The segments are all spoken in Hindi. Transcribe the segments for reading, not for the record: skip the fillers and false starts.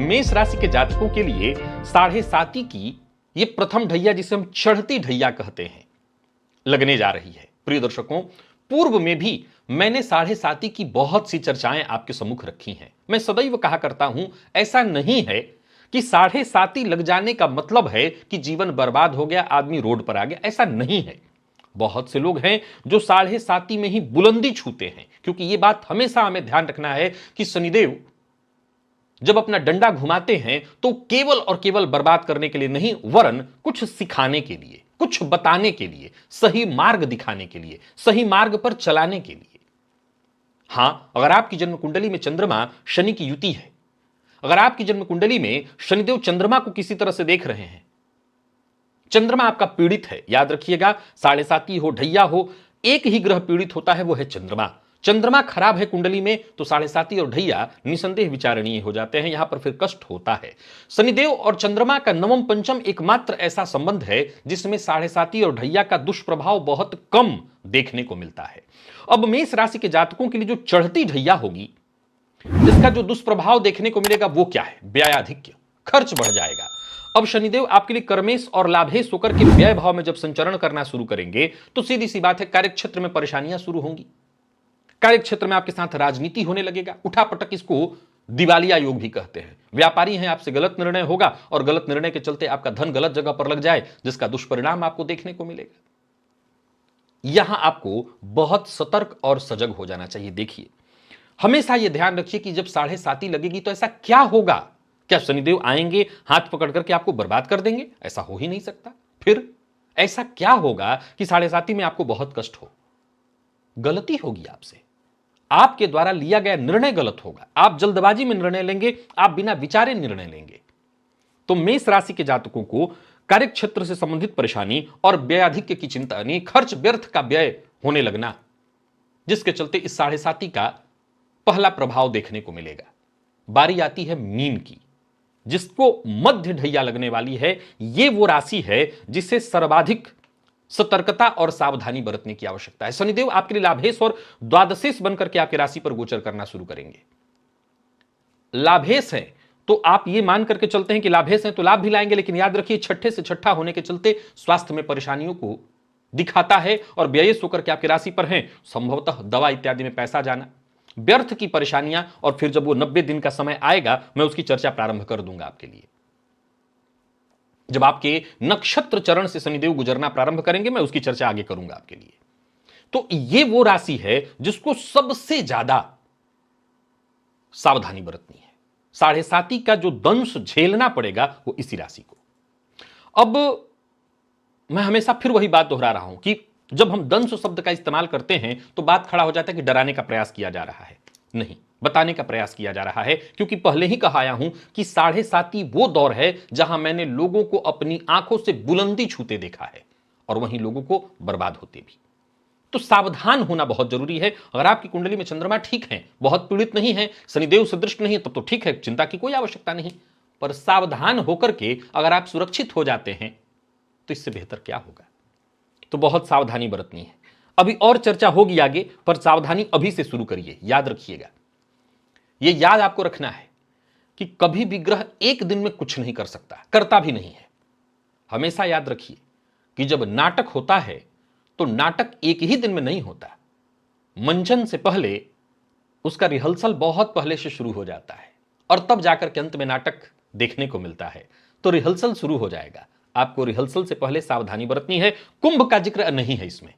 मेष राशि के जातकों के लिए साढ़े साती की ये प्रथम ढैया, जिसे हम चढ़ती ढैया कहते हैं, लगने जा रही है। प्रिय दर्शकों, पूर्व में भी मैंने साढ़े साती की बहुत सी चर्चाएं आपके सम्मुख रखी हैं। मैं सदैव कहा करता हूं, ऐसा नहीं है कि साढ़े साती लग जाने का मतलब है कि जीवन बर्बाद हो गया, आदमी रोड पर आ गया। ऐसा नहीं है। बहुत से लोग हैं जो साढ़े साती में ही बुलंदी छूते हैं, क्योंकि यह बात हमेशा हमें ध्यान रखना है कि शनिदेव जब अपना डंडा घुमाते हैं तो केवल और केवल बर्बाद करने के लिए नहीं, वरन कुछ सिखाने के लिए, कुछ बताने के लिए, सही मार्ग दिखाने के लिए, सही मार्ग पर चलाने के लिए। हां, अगर आपकी जन्म कुंडली में चंद्रमा शनि की युति है, अगर आपकी जन्म कुंडली में शनिदेव चंद्रमा को किसी तरह से देख रहे हैं, चंद्रमा आपका पीड़ित है, याद रखिएगा, साढ़े साती हो, ढैया हो, एक ही ग्रह पीड़ित होता है, वो है चंद्रमा। चंद्रमा खराब है कुंडली में तो साढ़े साती और ढैया निसंदेह विचारणीय हो जाते हैं, यहां पर फिर कष्ट होता है। शनिदेव और चंद्रमा का नवम पंचम एकमात्र ऐसा संबंध है जिसमें साढ़े साती और ढैया का दुष्प्रभाव बहुत कम देखने को मिलता है। अब मेष राशि के जातकों के लिए जो चढ़ती ढैया होगी, इसका जो दुष्प्रभाव देखने को मिलेगा वो क्या है? व्ययाधिक्य, खर्च बढ़ जाएगा। अब शनिदेव आपके लिए कर्मेश और लाभेश होकर के व्यय भाव में जब संचरण करना शुरू करेंगे तो सीधी सी बात है, कार्यक्षेत्र में परेशानियां शुरू होंगी। कार्यक्षेत्र में आपके साथ राजनीति होने लगेगा, उठापटक, इसको दिवालिया योग भी कहते हैं। व्यापारी हैं, आपसे गलत निर्णय होगा और गलत निर्णय के चलते आपका धन गलत जगह पर लग जाए, जिसका दुष्परिणाम आपको देखने को मिलेगा। यहां आपको बहुत सतर्क और सजग हो जाना चाहिए। देखिए, हमेशा यह ध्यान रखिए कि जब साढ़े साती लगेगी तो ऐसा क्या होगा? क्या शनिदेव आएंगे, हाथ पकड़ करके आपको बर्बाद कर देंगे? ऐसा हो ही नहीं सकता। फिर ऐसा क्या होगा कि साढ़े साती में आपको बहुत कष्ट हो? गलती होगी आपसे, आपके द्वारा लिया गया निर्णय गलत होगा, आप जल्दबाजी में निर्णय लेंगे, आप बिना विचारे निर्णय लेंगे। तो मेष राशि के जातकों को कार्यक्षेत्र से संबंधित परेशानी और व्ययाधिक्य की चिंता, यानी खर्च व्यर्थ का व्यय होने लगना, जिसके चलते इस साढ़े साती का पहला प्रभाव देखने को मिलेगा। बारी आती है मीन की, जिसको मध्य ढैया लगने वाली है। यह वो राशि है जिसे सर्वाधिक सतर्कता और सावधानी बरतने की आवश्यकता है। शनिदेव आपके लिए लाभेश और द्वादशेश बनकर के आपकी राशि पर गोचर करना शुरू करेंगे। लाभेश है तो आप ये मान करके चलते हैं कि लाभेश है तो लाभ भी लाएंगे, लेकिन याद रखिए, छठे से छठा होने के चलते स्वास्थ्य में परेशानियों को दिखाता है। और व्ययेश होकर के आपकी राशि पर है, संभवतः दवा इत्यादि में पैसा जाना, व्यर्थ की परेशानियां। और फिर जब वो 90 दिन का समय आएगा, मैं उसकी चर्चा प्रारंभ कर दूंगा आपके लिए। जब आपके नक्षत्र चरण से शनिदेव गुजरना प्रारंभ करेंगे, मैं उसकी चर्चा आगे करूंगा आपके लिए। तो ये वो राशि है जिसको सबसे ज्यादा सावधानी बरतनी है। साढ़े साती का जो दंश झेलना पड़ेगा वो इसी राशि को। अब मैं हमेशा फिर वही बात दोहरा रहा हूं कि जब हम दंश शब्द का इस्तेमाल करते हैं तो बात खड़ा हो जाता है कि डराने का प्रयास किया जा रहा है। नहीं, बताने का प्रयास किया जा रहा है, क्योंकि पहले ही कहा आया हूं कि साढ़े साती वो दौर है जहां मैंने लोगों को अपनी आंखों से बुलंदी छूते देखा है और वहीं लोगों को बर्बाद होते भी। तो सावधान होना बहुत जरूरी है। अगर आपकी कुंडली में चंद्रमा ठीक है, बहुत पीड़ित नहीं है, शनिदेव से दृष्ट नहीं है, तब तो ठीक है, चिंता की कोई आवश्यकता नहीं। पर सावधान होकर के अगर आप सुरक्षित हो जाते हैं तो इससे बेहतर क्या होगा? तो बहुत सावधानी बरतनी है। अभी और चर्चा होगी आगे, पर सावधानी अभी से शुरू करिए। याद रखिएगा, यह याद आपको रखना है कि कभी भी ग्रह एक दिन में कुछ नहीं कर सकता, करता भी नहीं है। हमेशा याद रखिए कि जब नाटक होता है तो नाटक एक ही दिन में नहीं होता। मंचन से पहले उसका रिहर्सल बहुत पहले से शुरू हो जाता है और तब जाकर के अंत में नाटक देखने को मिलता है। तो रिहर्सल शुरू हो जाएगा, आपको रिहर्सल से पहले सावधानी बरतनी है। कुंभ का जिक्र नहीं है इसमें,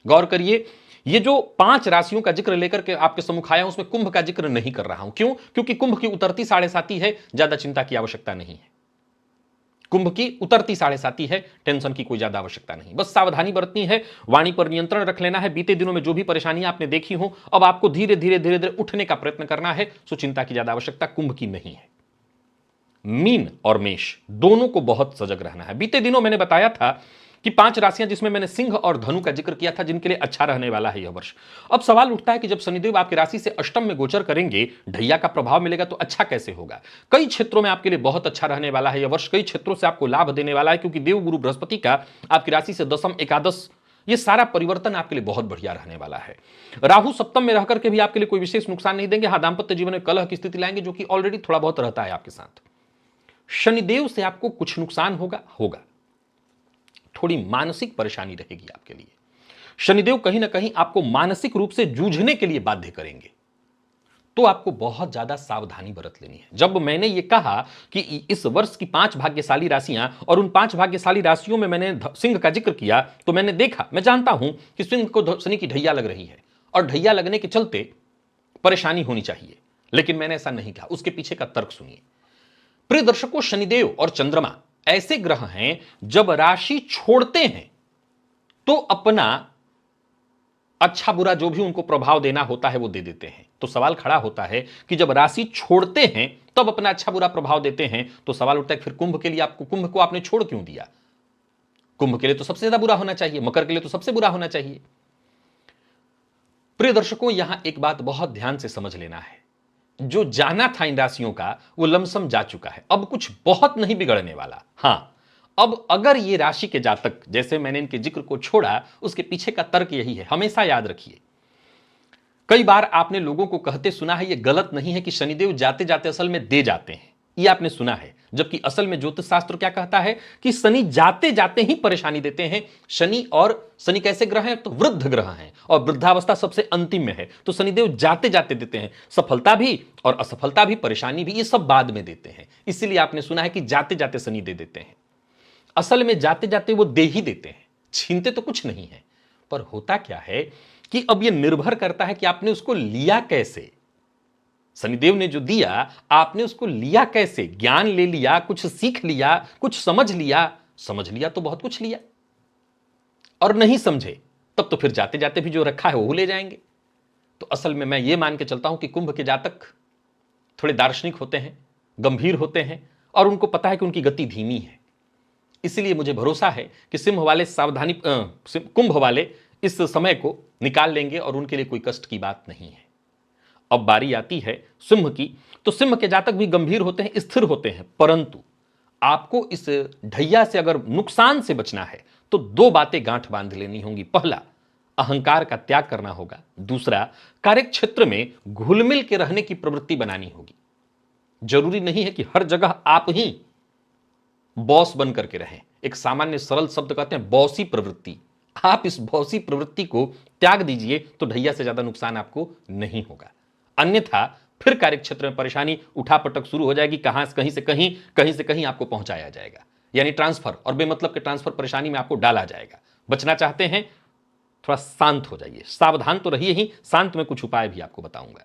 गौर करिए। ये जो 5 राशियों का जिक्र लेकर के आपके सम्मुख आया हूं, उसमें कुंभ का जिक्र नहीं कर रहा हूं। क्यों? क्योंकि कुंभ की उतरती साढ़े साती है, ज्यादा चिंता की आवश्यकता नहीं है। कुंभ की उतरती साढ़े साती है, टेंशन की कोई ज्यादा आवश्यकता नहीं, बस सावधानी बरतनी है, वाणी पर नियंत्रण रख लेना है। बीते दिनों में जो भी परेशानियां आपने देखी हो, अब आपको धीरे धीरे धीरे धीरे उठने का प्रयत्न करना है। सो चिंता की ज्यादा आवश्यकता कुंभ की नहीं है। मीन और मेष दोनों को बहुत सजग रहना है। बीते दिनों मैंने बताया था कि 5 राशियां, जिसमें मैंने सिंह और धनु का जिक्र किया था, जिनके लिए अच्छा रहने वाला है यह वर्ष। अब सवाल उठता है कि जब शनिदेव आपकी राशि से अष्टम में गोचर करेंगे, ढैया का प्रभाव मिलेगा, तो अच्छा कैसे होगा? कई क्षेत्रों में आपके लिए बहुत अच्छा रहने वाला है यह वर्ष, कई क्षेत्रों से आपको लाभ देने वाला है, क्योंकि देवगुरु बृहस्पति का आपकी राशि से दशम, एकादश ये सारा परिवर्तन आपके लिए बहुत बढ़िया रहने वाला है। राहु सप्तम में रहकर के भी आपके लिए कोई विशेष नुकसान नहीं देंगे। हाँ, दांपत्य जीवन में कलह की स्थिति लाएंगे, जो कि ऑलरेडी थोड़ा बहुत रहता है आपके साथ। शनिदेव से आपको कुछ नुकसान होगा, थोड़ी मानसिक परेशानी रहेगी आपके लिए। शनिदेव कहीं ना कहीं आपको मानसिक रूप से जूझने के लिए बाध्य करेंगे, तो आपको बहुत ज्यादा सावधानी बरत लेनी है। जब मैंने ये कहा कि इस वर्ष की 5 भाग्यशाली राशियां, और उन 5 भाग्यशाली राशियों में मैंने सिंह का जिक्र किया, तो मैंने देखा, मैं जानता हूं कि सिंह को शनि की ढैया लग रही है और ढैया लगने के चलते परेशानी होनी चाहिए, लेकिन मैंने ऐसा नहीं कहा। उसके पीछे का तर्क सुनिए। प्रिय दर्शकों, शनिदेव और चंद्रमा ऐसे ग्रह हैं, जब राशि छोड़ते हैं तो अपना अच्छा बुरा जो भी उनको प्रभाव देना होता है वो दे देते हैं। तो सवाल खड़ा होता है कि जब राशि छोड़ते हैं तब अपना अच्छा बुरा प्रभाव देते हैं, तो सवाल उठता है फिर कुंभ के लिए कुंभ को आपने छोड़ क्यों दिया? कुंभ के लिए तो सबसे ज्यादा बुरा होना चाहिए, मकर के लिए तो सबसे बुरा होना चाहिए। प्रिय दर्शकों, यहां एक बात बहुत ध्यान से समझ लेना है, जो जाना था इन राशियों का वो लमसम जा चुका है, अब कुछ बहुत नहीं बिगड़ने वाला। हां, अब अगर ये राशि के जातक, जैसे मैंने इनके जिक्र को छोड़ा, उसके पीछे का तर्क यही है, हमेशा याद रखिए। कई बार आपने लोगों को कहते सुना है, ये गलत नहीं है कि शनिदेव जाते जाते असल में दे जाते हैं, ये आपने सुना है, जबकि असल में ज्योतिष शास्त्र क्या कहता है कि शनि जाते जाते ही परेशानी देते हैं। शनि कैसे ग्रह हैं? तो वृद्ध ग्रह हैं, और वृद्धावस्था सबसे अंतिम में है, तो शनिदेव जाते जाते देते हैं, सफलता भी और असफलता भी, परेशानी भी, ये सब बाद में देते हैं। इसीलिए आपने सुना है कि जाते जाते शनि दे देते हैं। असल में जाते जाते वो दे ही देते हैं, छीनते तो कुछ नहीं है। पर होता क्या है कि अब ये निर्भर करता है कि आपने उसको लिया कैसे। शनिदेव ने जो दिया, आपने उसको लिया कैसे? ज्ञान ले लिया, कुछ सीख लिया, कुछ समझ लिया तो बहुत कुछ लिया, और नहीं समझे तब तो फिर जाते जाते भी जो रखा है वो ले जाएंगे। तो असल में मैं ये मान के चलता हूं कि कुंभ के जातक थोड़े दार्शनिक होते हैं, गंभीर होते हैं, और उनको पता है कि उनकी गति धीमी है। इसलिए मुझे भरोसा है कि कुंभ वाले इस समय को निकाल लेंगे और उनके लिए कोई कष्ट की बात नहीं है। अब बारी आती है सिंह की। तो सिंह के जातक भी गंभीर होते हैं, स्थिर होते हैं, परंतु आपको इस ढैया से अगर नुकसान से बचना है तो 2 बातें गांठ बांध लेनी होंगी। पहला, अहंकार का त्याग करना होगा। दूसरा, कार्यक्षेत्र में घुल मिल के रहने की प्रवृत्ति बनानी होगी। जरूरी नहीं है कि हर जगह आप ही बॉस बन करके रहें। एक सामान्य सरल शब्द कहते हैं बॉसी प्रवृत्ति। आप इस बॉसी प्रवृत्ति को त्याग दीजिए तो ढैया से ज्यादा नुकसान आपको नहीं होगा। अन्यथा फिर कार्यक्षेत्र में परेशानी, उठापटक शुरू हो जाएगी, कहीं से कहीं आपको पहुंचाया जाएगा, यानी ट्रांसफर, और बेमतलब के ट्रांसफर परेशानी में आपको डाला जाएगा। बचना चाहते हैं, थोड़ा शांत हो जाइए, सावधान तो रहिए ही, शांत में कुछ उपाय भी आपको बताऊंगा।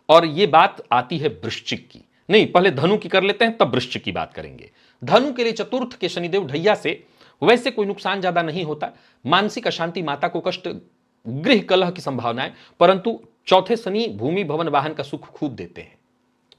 और यह बात आती है वृश्चिक की। नहीं, पहले धनु की कर लेते हैं, तब वृश्चिक की बात करेंगे। धनु के लिए चतुर्थ के शनिदेव ढैया से वैसे कोई नुकसान ज्यादा नहीं होता। मानसिक अशांति, माता को कष्ट, गृह कलह की संभावनाएं, परंतु चौथे शनि भूमि भवन वाहन का सुख खूब देते हैं।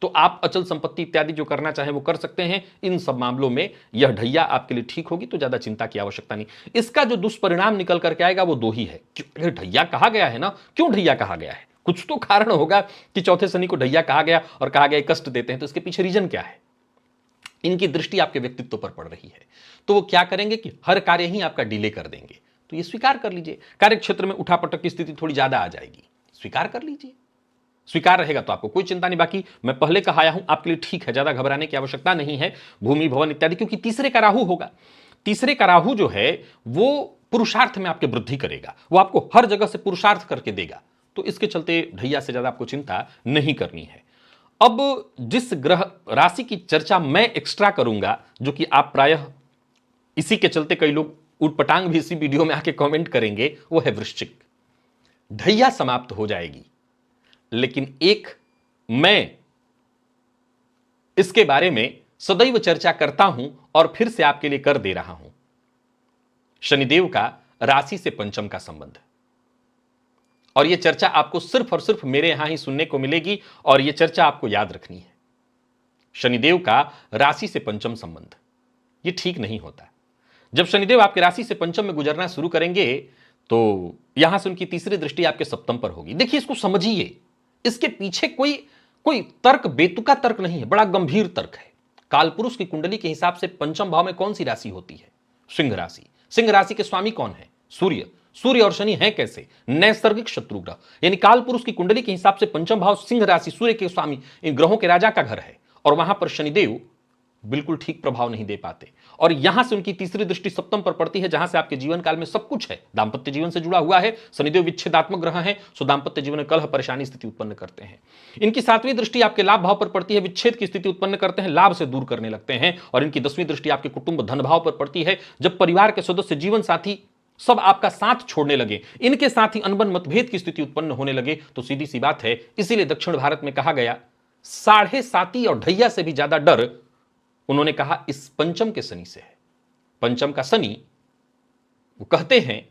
तो आप अचल संपत्ति इत्यादि जो करना चाहें वो कर सकते हैं। इन सब मामलों में यह ढैया आपके लिए ठीक होगी, तो ज्यादा चिंता की आवश्यकता नहीं। इसका जो दुष्परिणाम निकल करके आएगा वो 2 ही है। ढैया कहा गया है ना, क्यों ढैया कहा गया है? कुछ तो कारण होगा कि चौथे शनि को ढैया कहा गया, और कहा गया कष्ट देते हैं, तो इसके पीछे रीजन क्या है? इनकी दृष्टि आपके व्यक्तित्व पर पड़ रही है। तो वो क्या करेंगे कि हर कार्य ही आपका डिले कर देंगे। तो ये स्वीकार कर लीजिए, कार्यक्षेत्र में उठापटक की स्थिति थोड़ी ज्यादा आ जाएगी, स्वीकार कर लीजिए। स्वीकार रहेगा तो आपको कोई चिंता नहीं। बाकी मैं पहले कहा आया हूं, आपके लिए ठीक है, ज्यादा घबराने की आवश्यकता नहीं है। भूमि भवन इत्यादि, क्योंकि तीसरे का राहु होगा। तीसरे का राहु जो है वो पुरुषार्थ में आपके वृद्धि करेगा, वो आपको हर जगह से पुरुषार्थ करके देगा। तो इसके चलते ढैया से ज्यादा आपको चिंता नहीं करनी है। अब जिस ग्रह राशि की चर्चा मैं एक्स्ट्रा करूंगा, जो कि आप प्रायः इसी के चलते कई लोग उटपटांग भी इसी वीडियो में आके कमेंट करेंगे, वो है वृश्चिक। ढैया समाप्त हो जाएगी, लेकिन एक मैं इसके बारे में सदैव चर्चा करता हूं और फिर से आपके लिए कर दे रहा हूं। शनिदेव का राशि से पंचम का संबंध, और यह चर्चा आपको सिर्फ और सिर्फ मेरे यहां ही सुनने को मिलेगी, और यह चर्चा आपको याद रखनी है। शनिदेव का राशि से पंचम संबंध यह ठीक नहीं होता। जब शनिदेव आपके राशि से पंचम में गुजरना शुरू करेंगे तो यहां से उनकी तीसरी दृष्टि आपके सप्तम पर होगी। देखिए, इसको समझिए, इसके पीछे कोई तर्क, बेतुका तर्क नहीं है, बड़ा गंभीर तर्क है। कालपुरुष की कुंडली के हिसाब से पंचम भाव में कौन सी राशि होती है? सिंह राशि। सिंह राशि के स्वामी कौन है? सूर्य। सूर्य और शनि हैं कैसे? नैसर्गिक शत्रु ग्रह, यानी काल पुरुष की कुंडली के हिसाब से पंचम भाव सिंह राशि सूर्य के स्वामी इन ग्रहों के राजा का घर है, और वहां पर शनिदेव बिल्कुल ठीक प्रभाव नहीं दे पाते, और यहां से उनकी तीसरी दृष्टि सप्तम पर पड़ती है, जहां से आपके जीवन काल में सब कुछ है, दांपत्य जीवन से जुड़ा हुआ है। शनिदेव विच्छेदात्मक ग्रह हैं, सो दांपत्य जीवन में कलह परेशानी स्थिति उत्पन्न करते हैं। इनकी सातवीं दृष्टि आपके लाभ भाव पर पड़ती है, विच्छेद की स्थिति उत्पन्न करते हैं, लाभ से दूर करने लगते हैं। और इनकी 10वीं दृष्टि आपके कुटुंब धन भाव पर पड़ती है, जब परिवार के सदस्य जीवन साथी सब आपका साथ छोड़ने लगे, इनके साथ ही अनबन मतभेद की स्थिति उत्पन्न होने लगे, तो सीधी सी बात है, इसीलिए दक्षिण भारत में कहा गया साढ़े साती और ढैया से भी ज्यादा डर उन्होंने कहा इस पंचम के शनि से है। पंचम का शनि, वो कहते हैं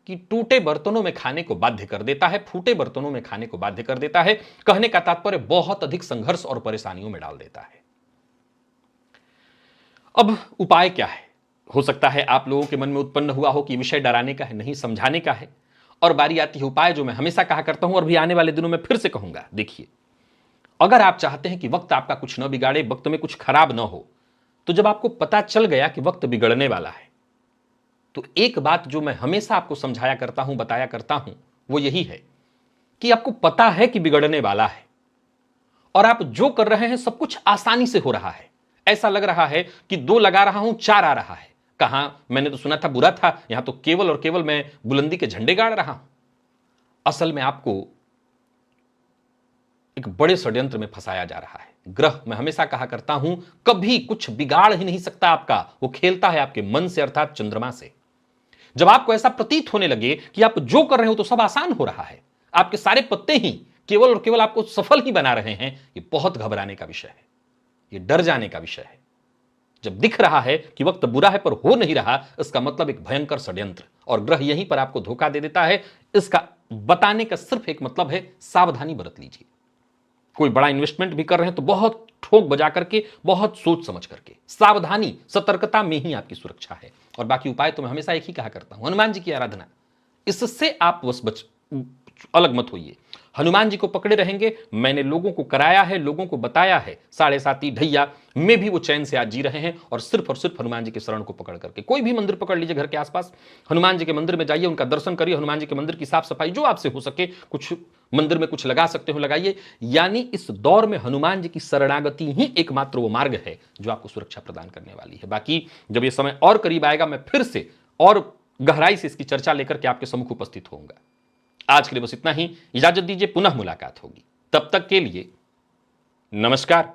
कि टूटे बर्तनों में खाने को बाध्य कर देता है, फूटे बर्तनों में खाने को बाध्य कर देता है। कहने का तात्पर्य बहुत अधिक संघर्ष और परेशानियों में डाल देता है। अब उपाय क्या है? हो सकता है आप लोगों के मन में उत्पन्न हुआ हो कि विषय डराने का है, नहीं, समझाने का है। और बारी आती है उपाय, जो मैं हमेशा कहा करता हूं और भी आने वाले दिनों में फिर से कहूंगा। देखिए, अगर आप चाहते हैं कि वक्त आपका कुछ न बिगाड़े, वक्त में कुछ खराब न हो, तो जब आपको पता चल गया कि वक्त बिगड़ने वाला है, तो एक बात जो मैं हमेशा आपको समझाया करता हूं, बताया करता हूं, वो यही है कि आपको पता है कि बिगड़ने वाला है, और आप जो कर रहे हैं सब कुछ आसानी से हो रहा है। ऐसा लग रहा है कि 2 लगा रहा हूं 4 आ रहा है। कहां, मैंने तो सुना था बुरा था, यहां तो केवल और केवल मैं बुलंदी के झंडे गाड़ रहा हूं। असल में आपको एक बड़े षड्यंत्र में फंसाया जा रहा है। ग्रह, मैं हमेशा कहा करता हूं, कभी कुछ बिगाड़ ही नहीं सकता आपका, वो खेलता है आपके मन से, अर्थात चंद्रमा से। जब आपको ऐसा प्रतीत होने लगे कि आप जो कर रहे हो तो सब आसान हो रहा है, आपके सारे पत्ते ही केवल और केवल आपको सफल ही बना रहे हैं, ये बहुत घबराने का विषय है, ये डर जाने का विषय है। जब दिख रहा है कि वक्त बुरा है पर हो नहीं रहा, इसका मतलब एक भयंकर षड्यंत्र, और ग्रह यहीं पर आपको धोखा दे देता है। इसका बताने का सिर्फ एक मतलब है, सावधानी बरत लीजिए। कोई बड़ा इन्वेस्टमेंट भी कर रहे हैं तो बहुत ठोक बजा करके, बहुत सोच समझ करके, सावधानी, सतर्कता में ही आपकी सुरक्षा है। और बाकी उपाय तो मैं हमेशा एक ही कहा करता हूं, हनुमान जी की आराधना, इससे आप बस अलग मत होइए। हनुमान जी को पकड़े रहेंगे, मैंने लोगों को कराया है, लोगों को बताया है, साढ़े साती ढैया में भी वो चैन से आज जी रहे हैं, और सिर्फ हनुमान जी के शरण को पकड़ करके। कोई भी मंदिर पकड़ लीजिए घर के आसपास, हनुमान जी के मंदिर में जाइए, उनका दर्शन करिए, हनुमान जी के मंदिर की साफ सफाई जो आपसे हो सके, कुछ मंदिर में कुछ लगा सकते हो लगाइए। यानी इस दौर में हनुमान जी की शरणागति ही एकमात्र वो मार्ग है जो आपको सुरक्षा प्रदान करने वाली है। बाकी जब ये समय और करीब आएगा, मैं फिर से और गहराई से इसकी चर्चा लेकर के आपके सम्मुख उपस्थित होऊंगा। आज के लिए बस इतना ही, इजाजत दीजिए, पुनः मुलाकात होगी। तब तक के लिए नमस्कार।